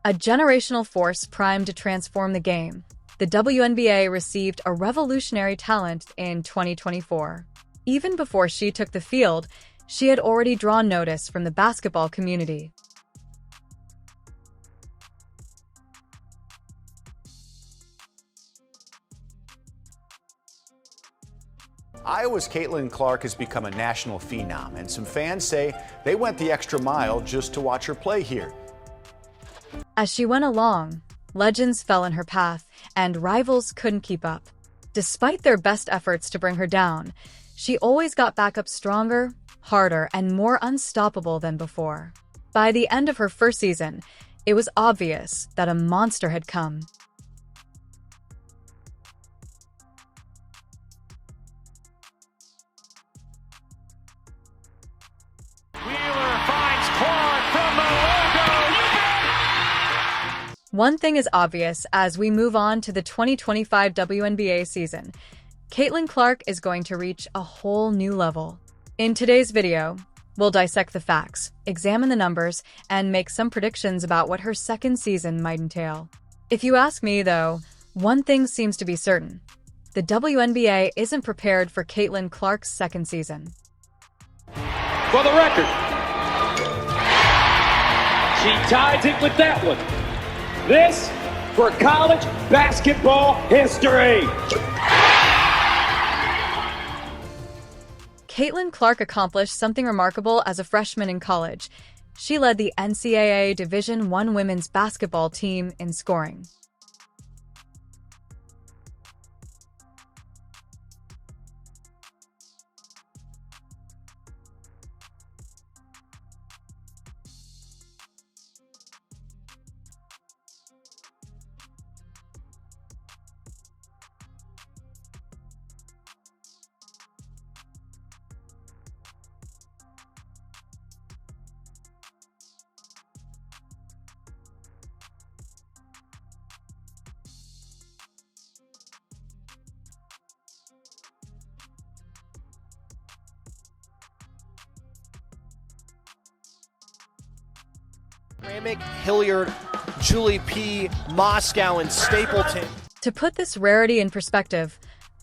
A generational force primed to transform the game, the WNBA received a revolutionary talent in 2024. Even before she took the field, she had already drawn notice from the basketball community. Iowa's Caitlin Clark has become a national phenom, and some fans say they went the extra mile just to watch her play here. As she went along, legends fell in her path, and rivals couldn't keep up. Despite their best efforts to bring her down, she always got back up stronger, harder, and more unstoppable than before. By the end of her first season, it was obvious that a monster had come. One thing is obvious as we move on to the 2025 WNBA season. Caitlin Clark is going to reach a whole new level. In today's video, we'll dissect the facts, examine the numbers, and make some predictions about what her second season might entail. If you ask me, though, one thing seems to be certain. The WNBA isn't prepared for Caitlin Clark's second season. For the record, she ties it with that one. This for college basketball history. Caitlin Clark accomplished something remarkable as a freshman in college. She led the NCAA Division I women's basketball team in scoring. Ramick, Hilliard, Julie P., Moscow, and Stapleton. To put this rarity in perspective,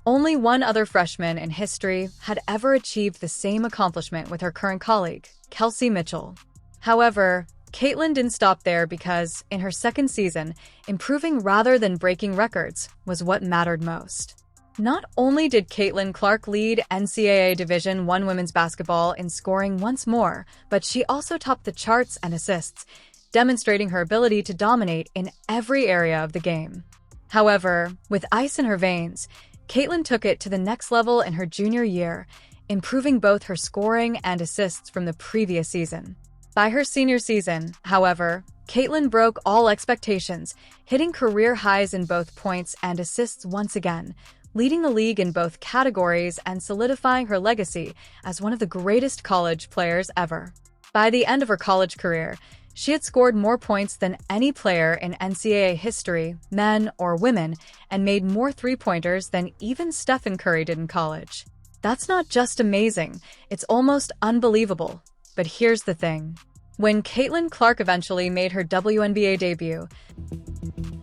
only one other freshman in history had ever achieved the same accomplishment with her current colleague, Kelsey Mitchell. However, Caitlin didn't stop there because, in her second season, improving rather than breaking records was what mattered most. Not only did Caitlin Clark lead NCAA Division I women's basketball in scoring once more, but she also topped the charts and assists, demonstrating her ability to dominate in every area of the game. However, with ice in her veins, Caitlin took it to the next level in her junior year, improving both her scoring and assists from the previous season. By her senior season, however, Caitlin broke all expectations, hitting career highs in both points and assists once again, leading the league in both categories and solidifying her legacy as one of the greatest college players ever. By the end of her college career, she had scored more points than any player in NCAA history, men or women, and made more three-pointers than even Stephen Curry did in college. That's not just amazing, it's almost unbelievable. But here's the thing. When Caitlin Clark eventually made her WNBA debut,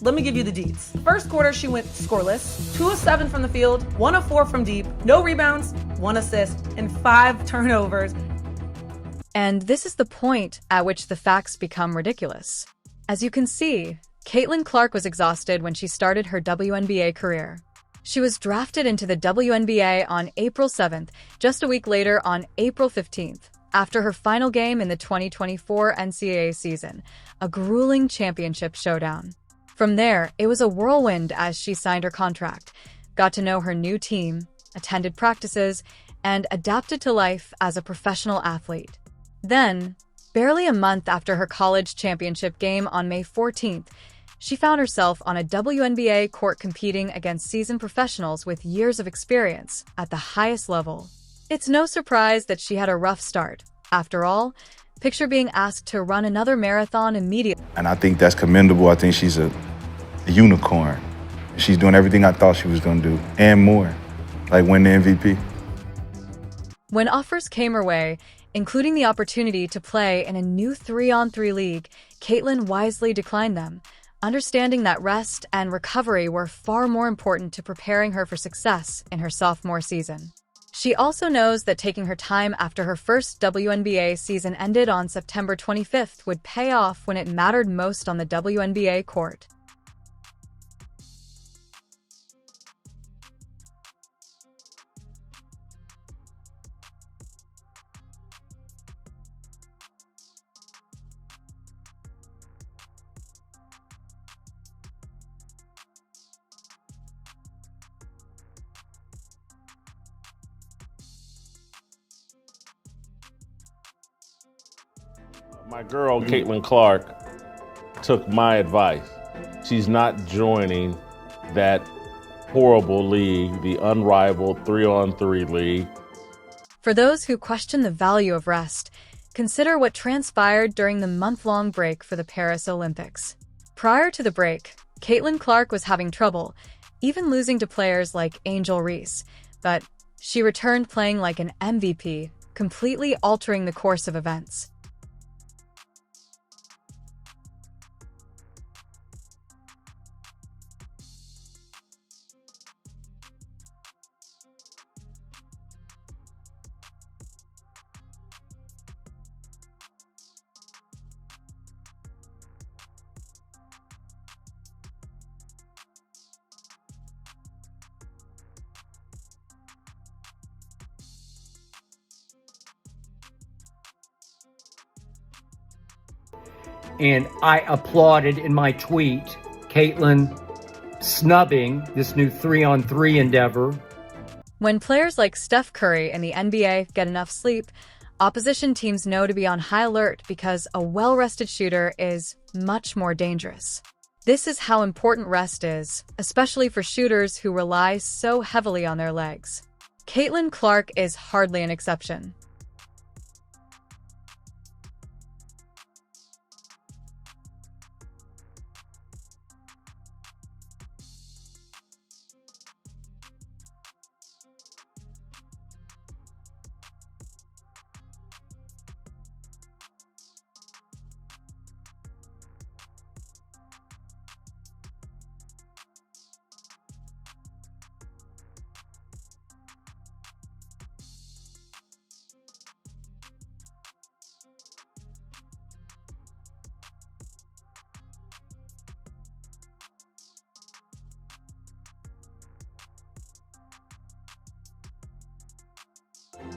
let me give you the deets. First quarter, she went scoreless, 2 of 7 from the field, 1 of 4 from deep, no rebounds, 1 assist, and 5 turnovers. And this is the point at which the facts become ridiculous. As you can see, Caitlin Clark was exhausted when she started her WNBA career. She was drafted into the WNBA on April 7th, just a week later on April 15th, after her final game in the 2024 NCAA season, a grueling championship showdown. From there, it was a whirlwind as she signed her contract, got to know her new team, attended practices, and adapted to life as a professional athlete. Then, barely a month after her college championship game on May 14th, she found herself on a WNBA court competing against seasoned professionals with years of experience at the highest level. It's no surprise that she had a rough start. After all, picture being asked to run another marathon immediately. And I think that's commendable. I think she's a unicorn. She's doing everything I thought she was going to do and more, like win the MVP. When offers came her way, Including the opportunity to play in a new 3-on-3 league, Caitlin wisely declined them, understanding that rest and recovery were far more important to preparing her for success in her sophomore season. She also knows that taking her time after her first WNBA season ended on September 25th would pay off when it mattered most on the WNBA court. My girl, Caitlin Clark, took my advice. She's not joining that horrible league, the unrivaled 3-on-3 league. For those who question the value of rest, consider what transpired during the month-long break for the Paris Olympics. Prior to the break, Caitlin Clark was having trouble, even losing to players like Angel Reese, but she returned playing like an MVP, completely altering the course of events. And I applauded in my tweet Caitlin snubbing this new 3-on-3 endeavor. When players like Steph Curry in the NBA get enough sleep, opposition teams know to be on high alert because a well-rested shooter is much more dangerous. This is how important rest is, especially for shooters who rely so heavily on their legs. Caitlin Clark is hardly an exception.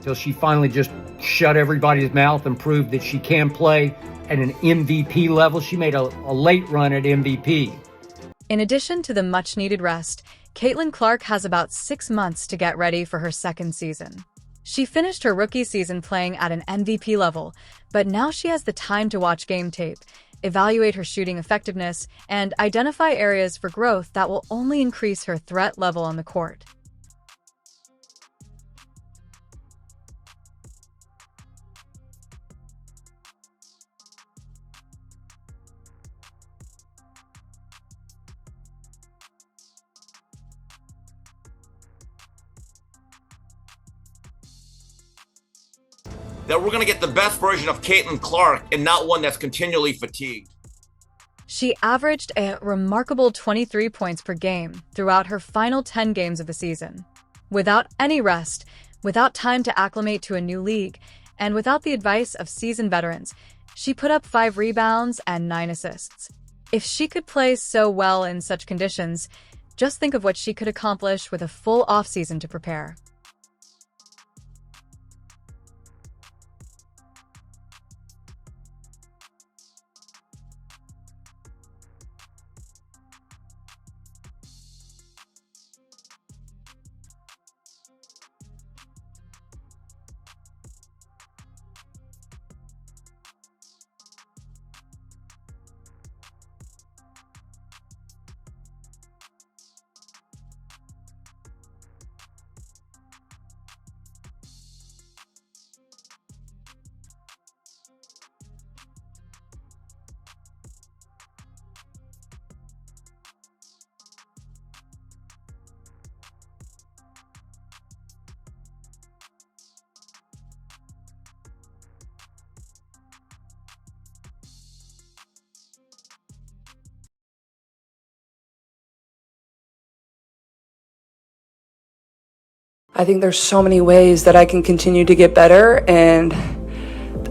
Till she finally just shut everybody's mouth and proved that she can play at an MVP level. She made a late run at MVP. In addition to the much-needed rest, Caitlin Clark has about 6 months to get ready for her second season. She finished her rookie season playing at an MVP level, but now she has the time to watch game tape, evaluate her shooting effectiveness, and identify areas for growth that will only increase her threat level on the court. That we're going to get the best version of Caitlin Clark and not one that's continually fatigued. She averaged a remarkable 23 points per game throughout her final 10 games of the season. Without any rest, without time to acclimate to a new league, and without the advice of seasoned veterans, she put up 5 rebounds and 9 assists. If she could play so well in such conditions, just think of what she could accomplish with a full offseason to prepare. I think there's so many ways that I can continue to get better, and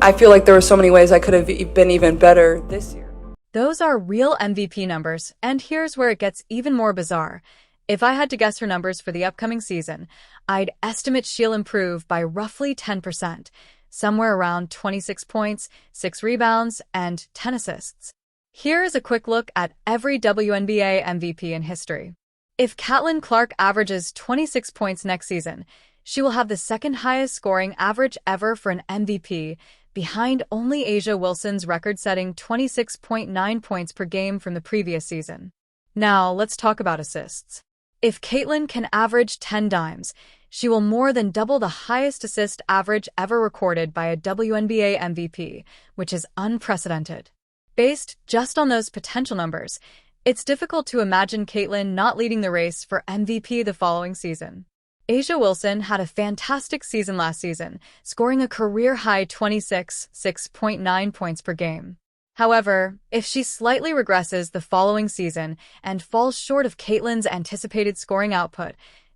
I feel like there were so many ways I could have been even better this year. Those are real MVP numbers, and here's where it gets even more bizarre. If I had to guess her numbers for the upcoming season, I'd estimate she'll improve by roughly 10%, somewhere around 26 points, 6 rebounds, and 10 assists. Here is a quick look at every WNBA MVP in history. If Caitlin Clark averages 26 points next season, she will have the second highest scoring average ever for an MVP, behind only A'ja Wilson's record-setting 26.9 points per game from the previous season. Now, let's talk about assists. If Caitlin can average 10 dimes, she will more than double the highest assist average ever recorded by a WNBA MVP, which is unprecedented. Based just on those potential numbers, it's difficult to imagine Caitlin not leading the race for MVP the following season. A'ja Wilson had a fantastic season last season, scoring a career-high 6.9 points per game. However, if she slightly regresses the following season and falls short of Caitlin's anticipated scoring output,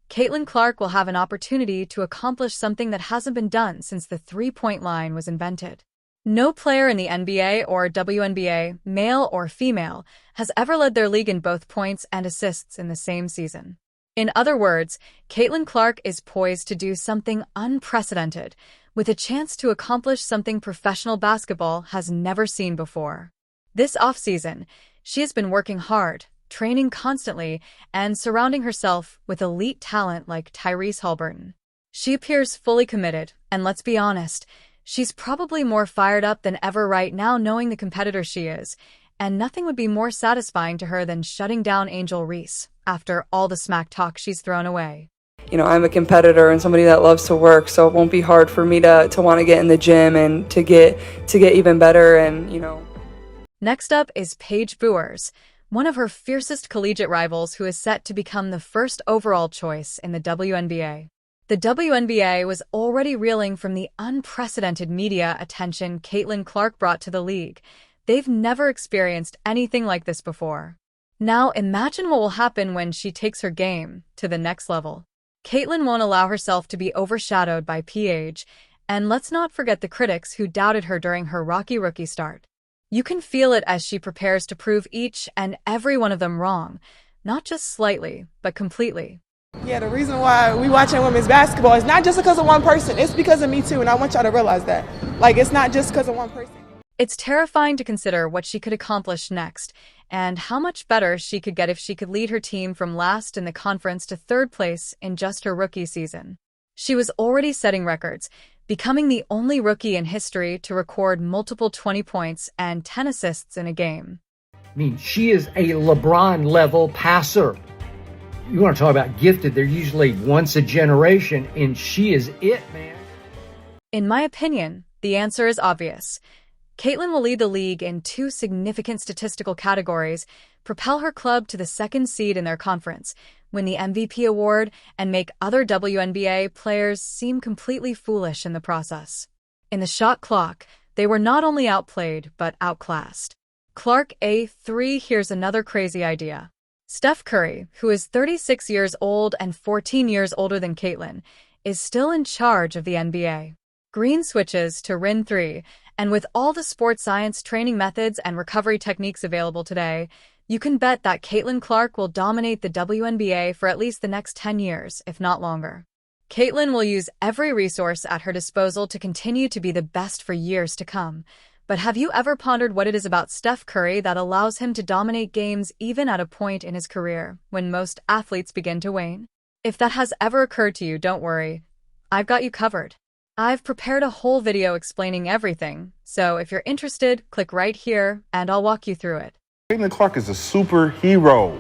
Caitlin Clark will have an opportunity to accomplish something that hasn't been done since the three-point line was invented. No player in the NBA or WNBA, male or female, has ever led their league in both points and assists in the same season. In other words, Caitlin Clark is poised to do something unprecedented, with a chance to accomplish something professional basketball has never seen before. This offseason, she has been working hard, training constantly, and surrounding herself with elite talent like Tyrese Haliburton. She appears fully committed, and let's be honest, she's probably more fired up than ever right now knowing the competitor she is, and nothing would be more satisfying to her than shutting down Angel Reese after all the smack talk she's thrown away. You know, I'm a competitor and somebody that loves to work, so it won't be hard for me to want to get in the gym and to get even better, and, you know. Next up is Paige Buers, one of her fiercest collegiate rivals who is set to become the first overall choice in the WNBA. The WNBA was already reeling from the unprecedented media attention Caitlin Clark brought to the league. They've never experienced anything like this before. Now imagine what will happen when she takes her game to the next level. Caitlin won't allow herself to be overshadowed by Paige, and let's not forget the critics who doubted her during her rocky rookie start. You can feel it as she prepares to prove each and every one of them wrong, not just slightly, but completely. Yeah, the reason why we watching women's basketball is not just because of one person, it's because of me too, and I want y'all to realize that. Like, it's not just because of one person. It's terrifying to consider what she could accomplish next, and how much better she could get if she could lead her team from last in the conference to third place in just her rookie season. She was already setting records, becoming the only rookie in history to record multiple 20 points and 10 assists in a game. I mean, she is a LeBron-level passer. You want to talk about gifted, they're usually once a generation, and she is it, man. In my opinion, the answer is obvious. Caitlin will lead the league in two significant statistical categories, propel her club to the second seed in their conference, win the MVP award, and make other WNBA players seem completely foolish in the process. In the shot clock, they were not only outplayed, but outclassed. Clark A3 here's another crazy idea. Steph Curry, who is 36 years old and 14 years older than Caitlin, is still in charge of the NBA. Green switches to RIN 3, and with all the sports science training methods and recovery techniques available today, you can bet that Caitlin Clark will dominate the WNBA for at least the next 10 years, if not longer. Caitlin will use every resource at her disposal to continue to be the best for years to come. But have you ever pondered what it is about Steph Curry that allows him to dominate games even at a point in his career when most athletes begin to wane? If that has ever occurred to you, don't worry. I've got you covered. I've prepared a whole video explaining everything, so if you're interested, click right here and I'll walk you through it. Caitlin Clark is a superhero.